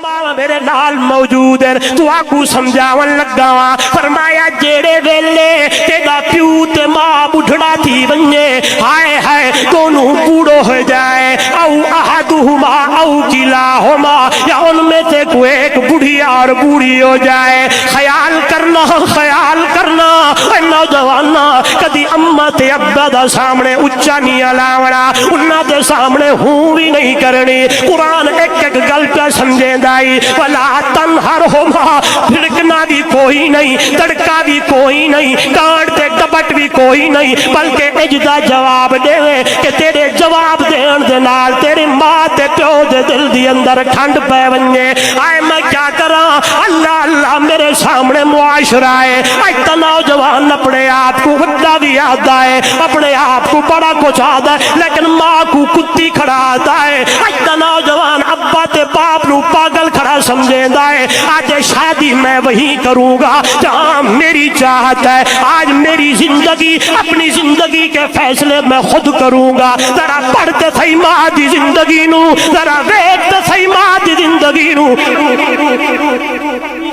علماء میرے نال موجود ہیں تو آکو سمجھاون لگا وا فرمایا جیڑے ویلے تیرا پیو تے ماں بڈھڑا تھی ونجے ہائے ہائے دونوں بوڑھو ہو جائے او احدہما او کلاہما یا ان میں سے کوئی ایک بڑھیا اور بوڑھی ہو جائے خیال کرنا اے نوجوانا کدی اما تے ابا دا سامنے اچا نہیں لاونا انہاں دے سامنے ہوں بھی نہیں کرنی قرآن ایک ایک گل پہ سمجھیں دائی ولا تنہرہما بھڑکنا بھی کوئی نہیں تڑکا بھی کوئی نہیں کانٹ تے کپٹ بھی کوئی نہیں بلکہ اجدا جواب دے کہ تیرے جواب دین دے نال تیری ماں تے پیو دے دل دی اندر ٹھنڈ پہ ونجے آئے میں کیا کراں اللہ اللہ میرے سامنے معاشرہ ہے ایک نوجوان اپنے آپ کو بڑا بھی آتا ہے اپنے آپ کو بڑا کچھ آتا ہے لیکن ماں کو کتی کھڑا آتا ہے ایک نوجوان ابا تے باپ نو پاگل کھڑا سمجھے ہے آج شادی میں وہی کروں گا جہاں میری چاہت ہے آج میری زندگی اپنی زندگی کے فیصلے میں خود کروں گا ذرا پڑھتے صحیح ماں دی زندگی نو ذرا ویکھتے صحیح ماں دی زندگی نو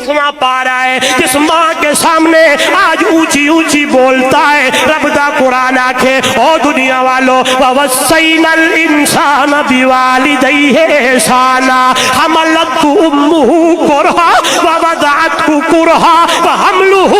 سنا پا رہا ہے جس ماں کے سامنے آج اونچی اونچی بولتا ہے رب دا قرآن آکھے او دنیا والو وَوَصَّيْنَا الْإِنسَانَ بِوَالِدَيْهِ إِحْسَانًا حَمَلَتْهُ أُمُّهُ كُرْهًا وَوَضَعَتْهُ كُرْهًا وَحَمْلُهُ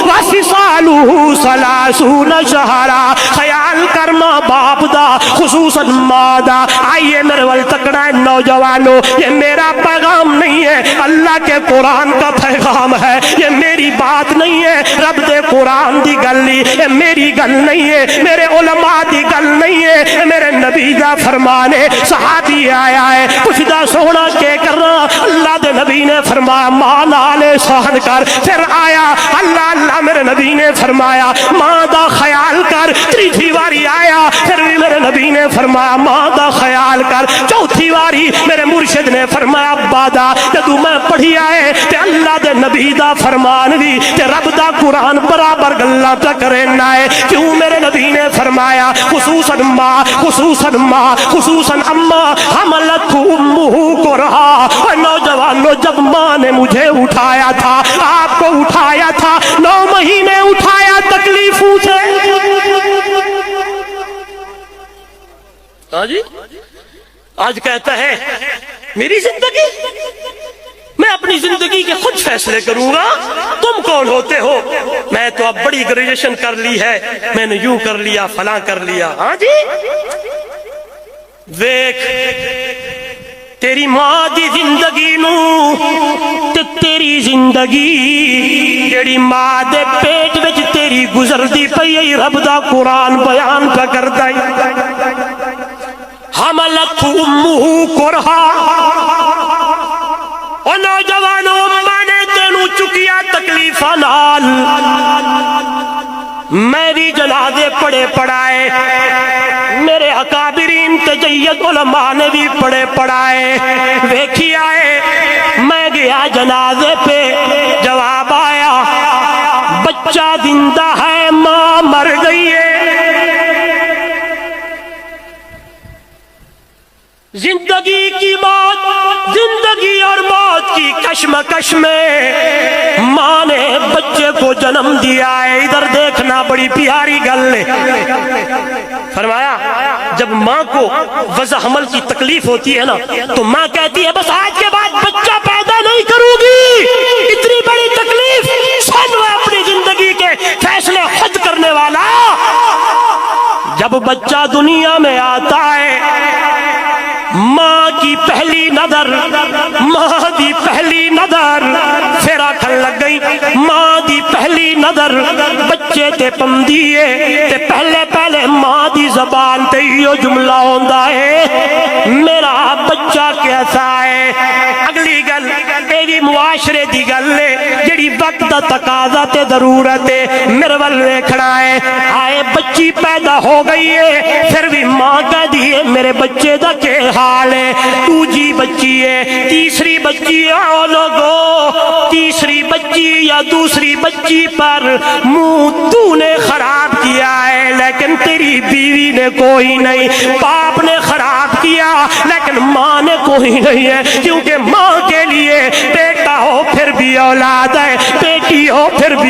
وَفِصَالُهُ 30 شهرًا خیال کرنا باپ دا خصوصاً ماں دا آئیے میرے وال تکڑا ہے نوجوانوں یہ میرا پیغام نہیں ہے اللہ کے قرآن کا پیغام ہے یہ میری بات نہیں ہے رب دے قرآن دی گلی یہ میری گل نہیں ہے میرے علماء دی گل نہیں ہے میرے نبی دا فرمان ہے صحابی آیا ہے پوچھدا سونا کے کرنا اللہ دے نبی نے فرمایا ماں نال احسان کر پھر آیا اللہ اللہ میرے نبی نے فرمایا ماں دا خیال کر تیسری واری آیا پھر بھی میرے نبی نے فرمایا ماں دا خیال کر چوتھی واری میرے مرشد نے فرمایا ابا دا جدو میں پڑھی آئے تے اللہ دے نبی دا فرمان بھی تے رب دا قرآن برابر گلاں پہ کرنا ہے کیوں میرے نبی نے فرمایا خصوصاً ماں خصوصاً اماں حملت امہ کرہا اور نوجوانوں جب ماں نے مجھے اٹھایا تھا آپ کو اٹھایا تھا 9 مہینے اٹھایا تکلیفوں سے جی آج کہتا ہے میری زندگی میں اپنی زندگی کے خود فیصلے کروں گا تم کون ہوتے ہو میں تو اب بڑی گریجویشن کر لی ہے میں نے یوں کر لیا فلاں کر لیا ہاں جی دیکھ تیری ماں دی زندگی نو تے تیری زندگی جڑی ماں دے پیٹ وچ تیری گزر دی پئی رب دا قرآن بیان پہ کردا ہے حملت امہ کرہا اور نوجوانوں ماں نے تینوں چکیا تکلیفاں نال میں بھی جنازے پڑھے پڑھائے میرے اکابرین تجید علماء نے بھی پڑھے پڑھائے ویکھی آئے میں گیا جنازے پہ جواب آیا بچہ زندہ ہے ماں مر گئی ہے زندگی کی موت زندگی اور موت کی کشمکش میں ماں نے بچے کو جنم دیا ہے ادھر دیکھنا بڑی پیاری گل ہے فرمایا جب ماں کو وضع حمل کی تکلیف ہوتی ہے نا تو ماں کہتی ہے بس آج کے بعد بچہ پیدا نہیں کروں گی اتنی بڑی تکلیف سن وہ اپنی زندگی کے فیصلے خود کرنے والا جب بچہ دنیا میں آتا ہے ماں کی پہلی نظر ماں دی پہلی نظر پھر آکھن لگ گئی ماں دی پہلی نظر بچے تے پندیے تے پہلے ماں دی زبان تے یہ جملہ ہوندا ہے میرا بچہ کیسا ہے اگلی گل ایوی معاشرے دی گل ہے جڑی وقت دا تقاضا تے ضرورت ہے میرے ول ویکھنا ہے آئے بچی پیدا ہو گئی ہے پھر بھی ماں کہہ دی ہے میرے بچے دا کے حال ہے دوجی بچی ہے تیسری بچی ہے او لوگو تیسری بچی یا دوسری بچی پر منہ تو نے خراب کیا ہے لیکن تیری بیوی نے کوئی نہیں باپ نے خراب کیا لیکن ماں نے کوئی نہیں ہے کیونکہ ماں کے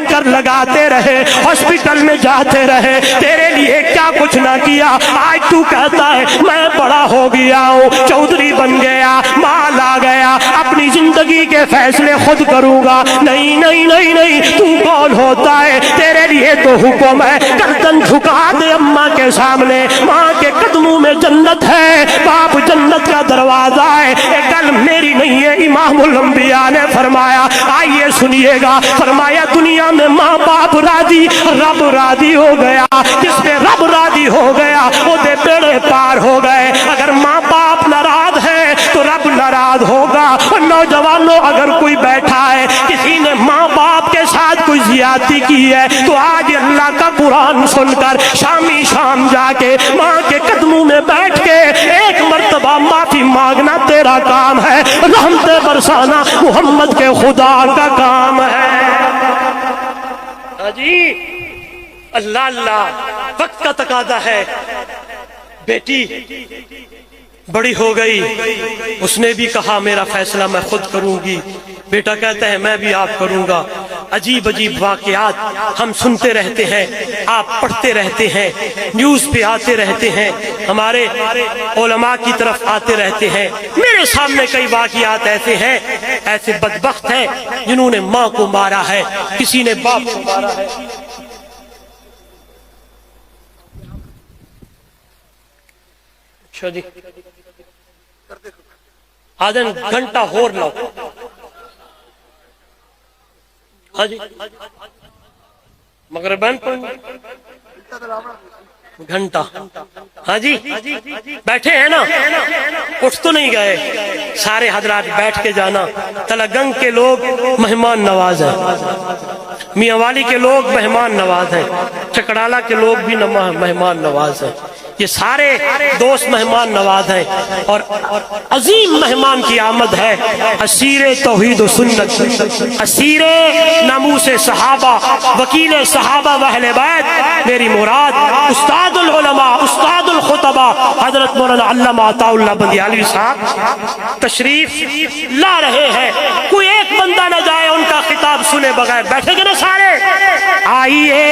چکر لگاتے رہے, ہاسپٹل میں جاتے رہے, تیرے لیے کیا کچھ نہ کیا. آج تو کہتا ہے میں بڑا ہو گیا ہوں, چودھری بن گیا, مال آ گیا, اپنی زندگی کے فیصلے خود کروں گا. نہیں نہیں نہیں نہیں, تو کون ہوتا ہے؟ تیرے لیے تو حکم ہے گردن جھکا دے اماں کے سامنے. ماں کے قدموں میں جنت ہے, باپ جنت کا دروازہ ہے. ایک گل میری نہیں ہے, امام الانبیاء نے فرمایا, آئیے سنیے گا. فرمایا دنیا میں ماں باپ راضی, رب راضی ہو گیا. جس پہ رب راضی ہو گیا وہ دے بیڑے پار ہو گئے. اگر ماں باپ ناراض ہے تو رب ناراض ہوگا. اور نوجوانوں اگر کوئی بیٹھا ہے کسی نے ماں باپ کے ساتھ کوئی زیادتی کی ہے تو آج اللہ کا قرآن سن کر شامی شام جا کے ماں کے قدموں میں بیٹھ کے ایک مرتبہ معافی مانگنا تیرا کام ہے. رحمت برسانا محمد کے خدا کا کام ہے. جی اللہ اللہ, وقت کا تقاضا ہے. بیٹی بڑی ہو گئی, اس نے بھی کہا میرا فیصلہ میں خود کروں گی. بیٹا کہتا ہے میں بھی آپ کروں گا. عجیب عجیب واقعات ہم سنتے رہتے ہیں, آپ پڑھتے رہتے ہیں, نیوز پہ آتے رہتے ہیں, ہمارے علماء کی طرف آتے رہتے ہیں. میرے سامنے کئی واقعات ایسے ہیں, ایسے بدبخت ہیں جنہوں نے ماں کو مارا ہے, کسی نے باپ کو مارا ہے. اچھا جی, آدھا گھنٹہ ہور لاؤ. ہاں جی, مغرباً گھنٹہ. ہاں جی بیٹھے ہیں نا, اٹھ تو نہیں گئے. سارے حضرات بیٹھ کے جانا. تلگنگ کے لوگ مہمان نواز ہیں, میاں والی کے لوگ مہمان نواز ہیں, چکڑالہ کے لوگ بھی مہمان نواز ہیں. یہ سارے دوست مہمان نواز ہیں اور عظیم مہمان کی آمد ہے. اسیر توحید و سنت, اسیر ناموس صحابہ, وکیل صحابہ و اہل بیت, میری مراد استاد العلماء, استاد الخطباء حضرت مولانا علامہ عطا اللہ بندیالوی صاحب تشریف لا رہے ہیں. کوئی ایک بندہ نہ جائے ان کا خطاب سنے بغیر. بیٹھے گے نا سارے؟ آئیے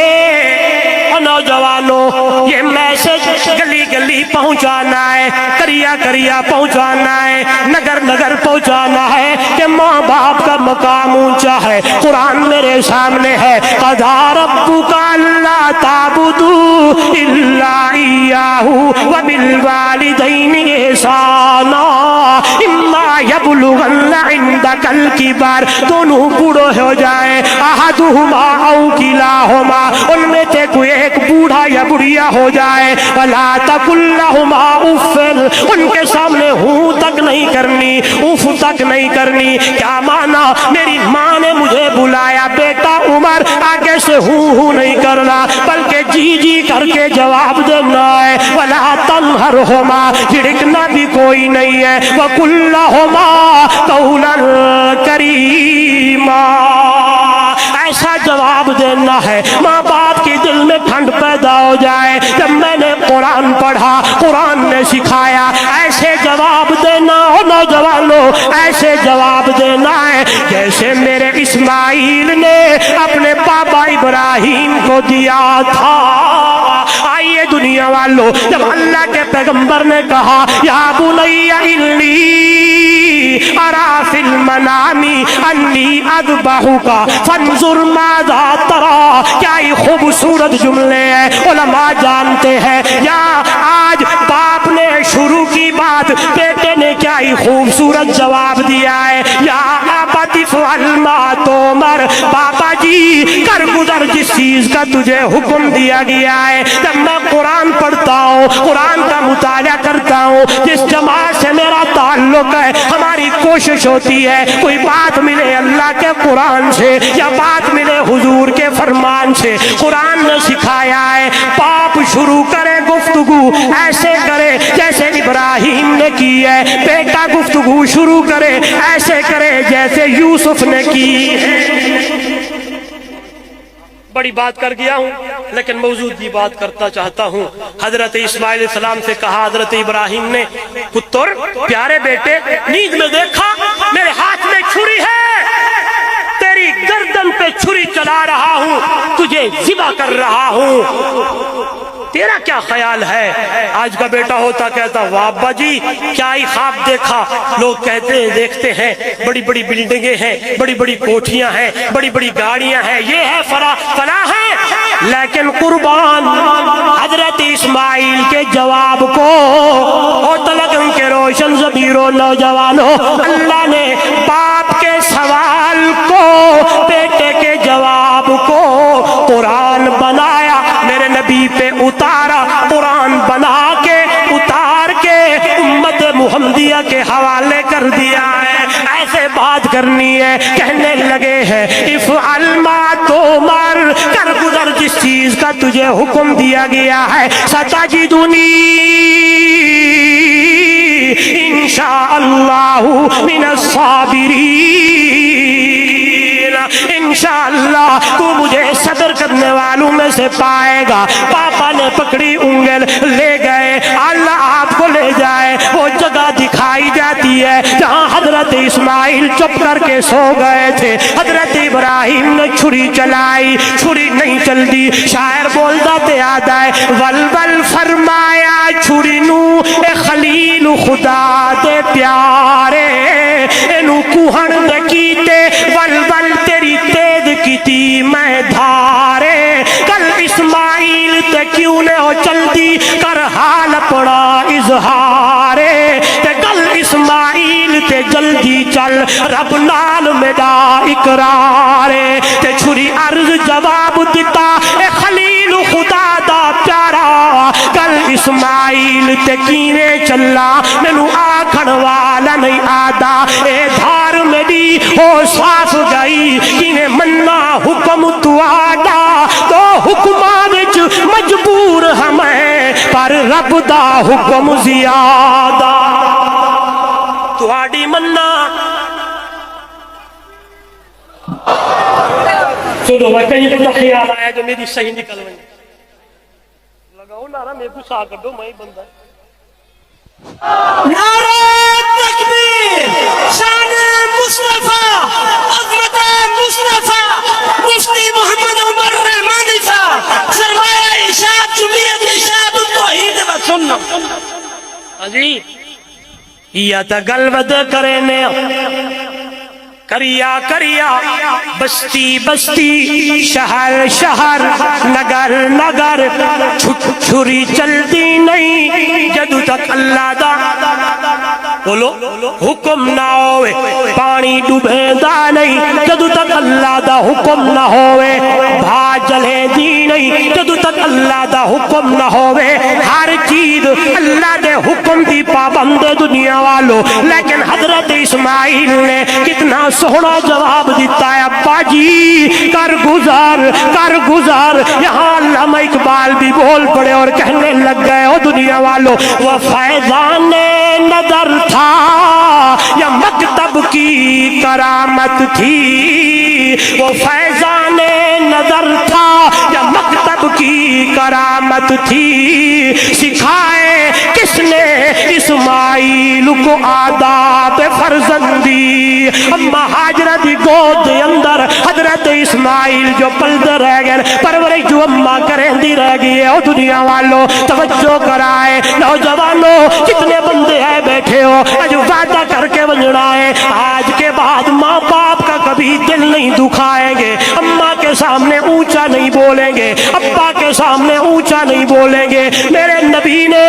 نوجوانوں, یہ میسج گلی گلی پہنچانا ہے, کریا کریا پہنچانا ہے, نگر نگر پہنچانا ہے کہ ماں باپ کا مقام اونچا ہے. قرآن میرے سامنے ہے, قضا ربک الا تعبدوا الا ایاہ وبالوالدین احسانا اما یبلغن عندک الکبر, دونوں بوڑھے ہو جائیں, احدہما او کلاہما, ان میں سے کوئی ایک بوڑھا یا بڑھیا ہو جائے, ولا تقل لہما اف, ان کے سامنے ہوں تک نہیں کرنی, اف تک نہیں کرنی. کیا مانا؟ میری ماں نے مجھے بلایا, بیٹا عمر آگے سے ہوں نہیں کرنا بلکہ جی جی کر کے جواب دینا ہے. ولا تنہرہما, جھڑکنا بھی کوئی نہیں ہے. وقل لہما قولا کریما, ایسا جواب دینا ہے ماں باپ کی دل میں ٹھنڈ پیدا ہو جائے. جب میں نے قرآن پڑھا, قرآن نے سکھایا, ایسے جواب دینا ہو نوجوانوں, ایسے جواب دینا ہے جیسے میرے اسماعیل نے اپنے بابا ابراہیم کو دیا تھا. آئیے دنیا والوں, جب اللہ کے پیغمبر نے کہا یا بنی انی ارا فی المنام انی اذبحک فانظر ماذا تری, کیا یہ خوبصورت جملے ہیں, علماء جانتے ہیں. یا آج باپ نے شروع کی بات, بیٹے نے کیا ہی خوبصورت جواب دیا ہے, یا ابت افعل ما تؤمر, بابا جی کر گزر جس چیز کا تجھے حکم دیا گیا ہے. جب میں قرآن پڑھتا ہوں, قرآن کا مطالعہ کرتا ہوں, جس جماعت سے میرا تعلق ہے, ہماری کوشش ہوتی ہے کوئی بات ملے اللہ کے قرآن سے یا بات ملے حضور کے فرمان سے. قرآن نے سکھایا ہے باپ شروع کرے گفتگو ایسے کرے جیسے ابراہیم نے کی ہے, بیٹا گفتگو شروع کرے ایسے کرے جیسے یوسف نے کی ہے. بڑی بات کر گیا ہوں لیکن موضوع کی بات کرتا چاہتا ہوں. حضرت اسماعیل علیہ السلام سے کہا حضرت ابراہیم نے, پتر پیارے بیٹے, نیند میں دیکھا میرے ہاتھ میں چھری ہے, تیری گردن پہ چھری چلا رہا ہوں، تجھے ذبح کر رہا ہوں، تیرا کیا خیال ہے؟ آج کا بیٹا ہوتا کہتا واہ ابا جی کیا ہی خواب دیکھا. لوگ کہتے ہیں دیکھتے ہیں بڑی بڑی بلڈنگیں ہیں، بڑی بڑی کوٹھیاں ہیں، بڑی بڑی گاڑیاں ہیں، یہ ہے فلاں ہے. لیکن قربان حضرت اسماعیل کے جواب کو اور تلگن کے روشن ضمیروں نوجوانوں، اللہ نے باپ کے سوال کو، بیٹے کے جواب کو قرآن بنایا، میرے نبی پہ اتارا، قرآن بنا کے اتار کے امت محمدیہ کے حوالے کر دیا ہے. ایسے بات کرنی ہے، کہنے لگے ہیں افعل ما تؤمر، کر گزر جس چیز کا تجھے حکم دیا گیا ہے. ستجدنی انشاءاللہ من الصابرین، انشاءاللہ تو مجھے صبر کرنے والوں میں سے پائے گا. پاپا نے پکڑی انگل لے گئے، اللہ آپ کو لے جائے. وہ جگہ دکھائی جاتی ہے جہاں حضرت اسماعیل چپ کر کے سو گئے تھے. حضرت ابراہیم نے چھری چلائی، چھری نہیں چلتی. شاعر بولتا تے آتا ہے ول ول فرمایا چھری نو اے خلیل خدا دے پیارے، اینو کوہن دے کیتے ول ول تیری تیز کیتی میں دھارے. کل اسماعیل تے کیوں نے ہو چلتی کر حال اپنا اظہارے، تے کل اسماعیل تے جلدی چل رب نال میرا اقرارے. تے چھری عرض جواب دیتا اے خلیل خدا دا پیارا، کل اسماعیل تے کینے چلا مینو آکھن والا نہیں آدا. اے دھار میری ہو صاف گئی، کینے مننا حکم تو آڈا، تو حکماں وچ مجبور ہمیں پر رب دا حکم زیادہ. تو آڈی مننا سنو میں کہیں تو خیال آیا جو میری صحیح نکل گئی. لگاؤ نعرہ میرے کو سا کر دو، میں ہی بندہ. نعرہ تکبیر، شان مصطفیٰ، عظمت مصطفیٰ، مفتی محمد عمر رحمانی صاحب، سرمایہ ارشاد جمعیت ارشاد التوحید و سنت. جی یا تا گلود کرنے کریا کریا، بستی بستی، شہر شہر، نگر نگر، چھری چلتی نہیں جدو تک اللہ دا بولو حکم نہ ہوئے. پانی ڈوبے دا نہیں جدو تک اللہ دا حکم نہ ہوئے. بھا جلے دی نہیں جدو تک اللہ دا حکم نہ ہوئے. ہر چیز اللہ دے حکم دی پابند دنیا والو. لیکن حضرت اسماعیل نے کتنا سونا جواب دیتا ہے ابا جی کر گزار. یہاں علامہ اقبال بھی بول پڑے اور کہنے لگ گئے او دنیا والو، وہ فیضان نظر تھا یا مکتب کی کرامت تھی، وہ فیضان نظر تھا یا مکتب کی کرامت تھی. سکھائے کس نے اسماعیل کو آداب فرزندی. اما ہاجرہ دی گود اندر حضرت اسماعیل جو پلدے رہ گئے، پرورش جو اما کریں دی رہ گئی ہے. او دنیا والو توجہ کرائے، نوجوانوں کتنے بندے ہیں بیٹھے ہو آج وعدہ کر کے بننا ہے آج کے بعد ماں باپ کا کبھی دل نہیں دکھائیں گے، اما کے سامنے اونچا نہیں بولیں گے، ابا کے سامنے اونچا نہیں بولیں گے. میرے نبی نے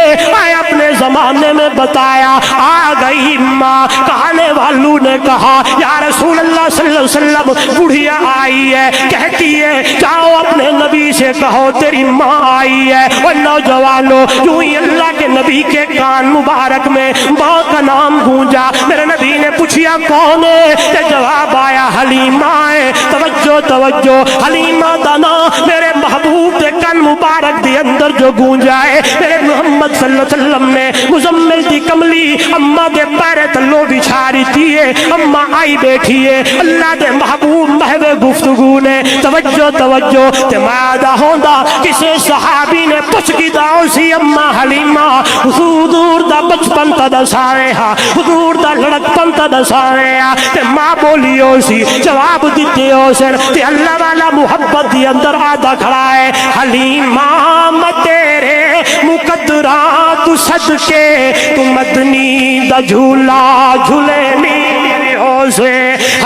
اپنے زمانے میں بتایا، آ گئی ماں، کہانے والوں نے کہا یا رسول اللہ صلی اللہ علیہ وسلم بڑھیا آئی ہے، کہتی ہے جاؤ اپنے نبی سے کہو تیری ماں آئی ہے. اور نوجوانوں یوں ہی اللہ کے نبی کے کان مبارک میں ماں کا نام گونجا. میرے نبی نے پوچھا کون ہے؟ جواب آیا حلیمہ ہے. توجہ حلیمہ دا نام میرے محبوب کے کن مبارک دی اندر جو گونجا ہے میرے محمد صلی اللہ علیہ وسلم نے مزمل دی کملی اما دے پیرے تلو بچھاری تھی ہے. اما آئی بیٹھی ہے اللہ دے محبوب محو گفتگو نے توجہ توجہ تے مادہ ہوندا کسے صحابی نے پوچھ کی داؤ سی اما حلیمہ حضور دا بچپن تا دسائے ہاں حضور دا لڑکپن تا دسائے ہاں تے ماں بولی ہو سی جواب دیتے ہو سر تے اللہ والا محبت دی اندر آدھا کھڑا ہے حلیمہ میں تیرے مقدرات صدقے تو مدنی دا جھولا جھولے نی ہو سے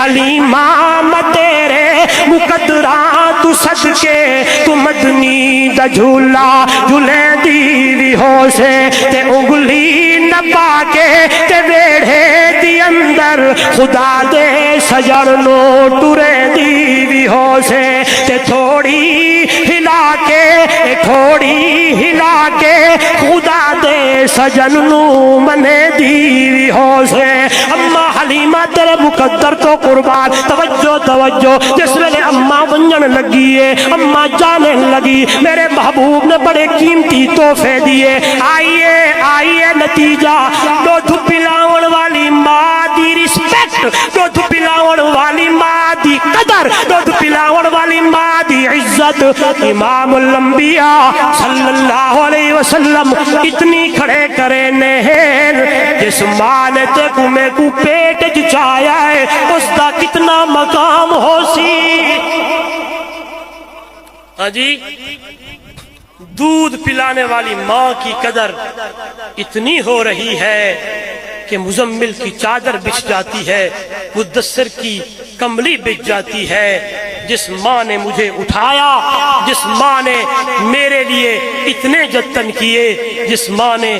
حلیمہ میں تیرے مقدرات صدقے تو مدنی دا جھولا جھولے دی ہو سے تے انگلی نہ پاکے تے ویڑھے دی اندر خدا دے سجر نو ٹورے دی ہو سے تے تھوڑی ہلا کے خدا دے سجن نو منے دی ہو سے. اما حلیمہ تیرے مقدر تو قربان توجہ توجہ جس ویلے اما ونجن لگی ہے اما جانے لگی میرے محبوب نے بڑے قیمتی تحفے دیے. آئیے نتیجہ دودھ پلاون والی ماں دی رسپیکٹ دودھ پلاون والی ماں دی قدر دودھ پلاون والی ماں دی عزت امام الانبیاء صلی اللہ علیہ وسلم اتنی کھڑے کرے نہین جس ماں نے تے کو میں کو پیٹ جچایا ہے اس دا کتنا مقام ہو سی. ہاں جی دودھ پلانے والی ماں کی قدر اتنی ہو رہی ہے کہ مزمل کی چادر بچھ جاتی ہے مدثر کی کملی بچھ جاتی ہے. جس ماں نے مجھے اٹھایا جس ماں نے میرے لیے اتنے جتن کیے جس ماں نے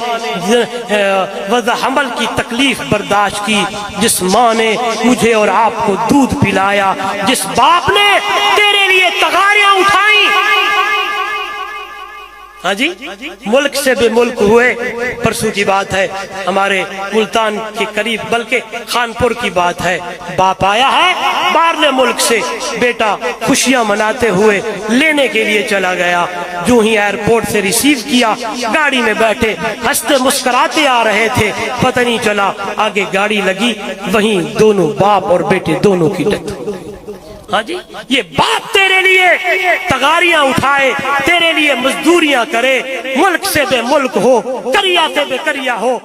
وضع حمل کی تکلیف برداشت کی جس ماں نے مجھے اور آپ کو دودھ پلایا جس باپ نے تیرے لیے تغاریاں اٹھائیں. ہاں جی ملک سے بے ملک ہوئے پرسوں کی بات ہے ہمارے ملتان کے قریب بلکہ خانپور کی بات ہے. باپ آیا ہے باہرلے ملک سے بیٹا خوشیاں مناتے ہوئے لینے کے لیے چلا گیا. جو ہی ایئرپورٹ سے ریسیو کیا گاڑی میں بیٹھے ہنستے مسکراتے آ رہے تھے پتہ نہیں چلا آگے گاڑی لگی وہیں دونوں باپ اور بیٹے دونوں کی ڈیتھ. ہاں جی یہ باپ تیرے لیے تغاریاں اٹھائے تیرے لیے مزدوریاں کرے ملک سے بے ملک ہو کریا سے بے کریا ہو